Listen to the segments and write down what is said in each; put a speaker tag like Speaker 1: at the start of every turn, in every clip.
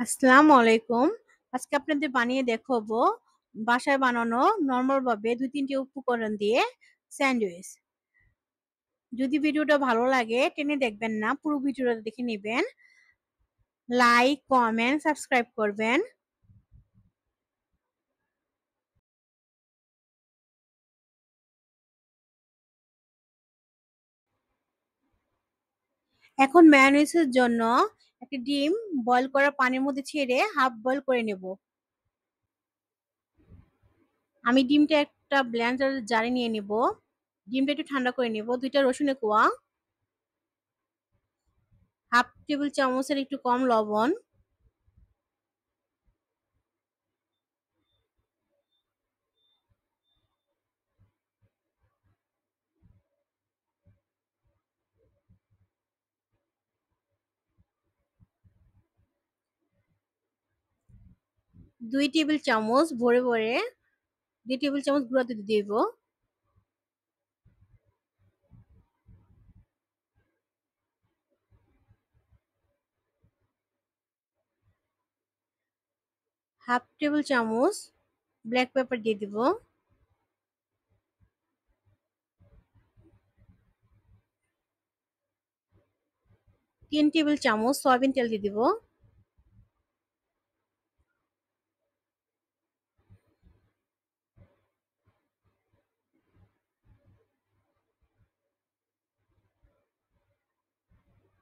Speaker 1: আসসালামু আলাইকুম। আজকে আপনাদের বানিয়ে দেখাবো বাসায় বানানো নরমাল ভাবে ২-৩ টি উপকরণ দিয়ে স্যান্ডউইচ। যদি ভিডিওটা ভালো লাগে টেনে দেখবেন না, পুরো ভিডিওটা দেখে নিবেন। লাইক, কমেন্ট, সাবস্ক্রাইব করবেন। এখন মেয়োনিজের জন্য একটা ডিম বয়েল করা পানির মধ্যে ছেড়ে হাফ বয়েল করে নেব। আমি ডিমটা একটা ব্লেন্ডার জারে নিয়ে নিব। ডিমটা একটু ঠান্ডা করে নিব। ২ টা রসুনের কোয়া, হাফ টেবিল চামচের একটু কম লবণ, ২ টেবিল চামচ ভরে ২ টেবিল চামচ গুঁড়া দুধ দিয়ে দিব। হাফ টেবিল চামচ ব্ল্যাক পেপার দিয়ে দিব। ৩ টেবিল চামচ সয়াবিন তেল দিয়ে দিব।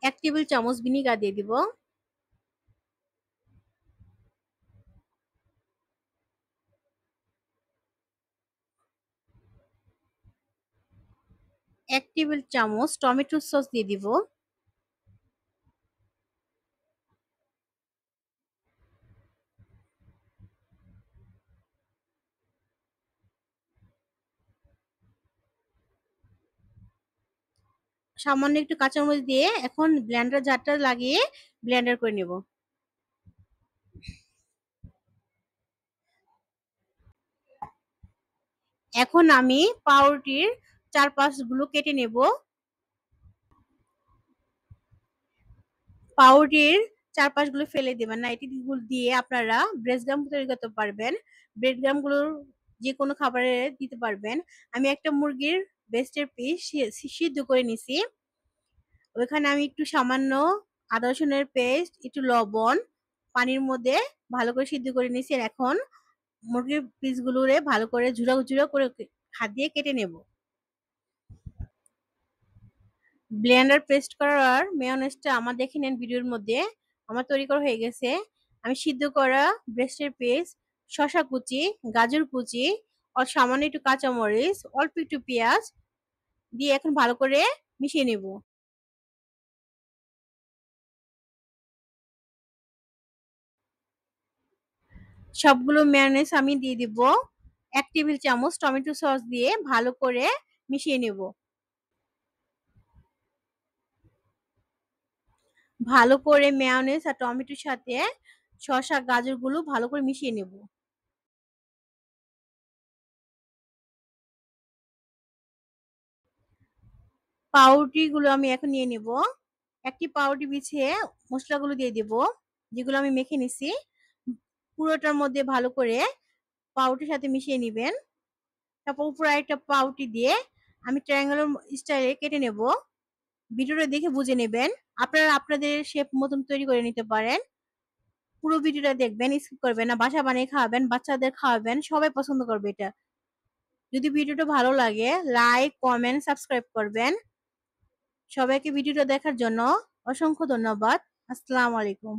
Speaker 1: ১ টেবিল চামচ ভিনিগার দিয়ে দিব। ১ টেবিল চামচ টমেটো সস দিয়ে দিব। সামান্য একটু কাঁচামরিচ দিয়ে এখন ব্লেন্ডার জারটা লাগিয়ে ব্লেন্ডার করে নেব। এখন আমি পাউরুটির ৪-৫ গুলো কেটে নেব। পাউরুটির ৪-৫ গুলো ফেলে দিবেন না। এটি দিয়ে আপনারা ব্রেড জাম তৈরি করতে পারবেন। ব্রেড জাম গুলো যেকোনো খাবারে দিতে পারবেন। আমি একটা মুরগির ব্রেস্টের পিস সিদ্ধ করে নিছি। ওইখানে আমি একটু সামান্য আদা রসুনের পেস্ট, একটু লবণ পানির মধ্যে ভালো করে সিদ্ধ করে নিয়েছি। আর এখন মুরগির পিসগুলোরে ভালো করে ঝুরা করে হাত দিয়ে কেটে নেব। ব্লেন্ডার পেস্ট করার মেয়োনেজটা আমার দেখে নেন ভিডিওর মধ্যে। আমার তৈরি করা হয়ে গেছে। আমি সিদ্ধ করা ব্রেস্টের পিস, শসা কুচি, গাজর কুচি, আর সামান্য একটু কাঁচামরিচ, অল্প একটু পেঁয়াজ দিয়ে এখন ভালো করে মিশিয়ে নেব। সবগুলো মেয়োনেজ আমি দিয়ে দিব। ১ টেবিল চামচ টমেটো সস দিয়ে ভালো করে মিশিয়ে নেব। ভালো করে মেয়োনেজ আর টমেটোর সাথে শসা, গাজরগুলো ভালো করে মিশিয়ে নেব। পাউরুটিগুলো আমি এখন নিয়ে নেব। একটি পাউরুটি বিছিয়ে মসলাগুলো দিয়ে দিব, যেগুলো আমি মেখে নিছি। পুরোটার মধ্যে ভালো করে পাউরুটির সাথে মিশিয়ে নিবেন। তারপর উপরে আরেকটা পাউরুটি দিয়ে আমি ট্রায়াঙ্গুলার স্টাইলে কেটে নেব। ভিডিওটা দেখে বুঝে নেবেন। আপনারা আপনাদের শেপ মতন তৈরি করে নিতে পারেন। পুরো ভিডিওটা দেখবেন, স্কিপ করবেন না। বাসায় বানিয়ে খাওয়াবেন, বাচ্চাদের খাওয়াবেন, সবাই পছন্দ করবে এটা। যদি ভিডিওটা ভালো লাগে লাইক, কমেন্ট, সাবস্ক্রাইব করবেন। সবাইকে ভিডিওটা দেখার জন্য অসংখ্য ধন্যবাদ। আসসালামু আলাইকুম।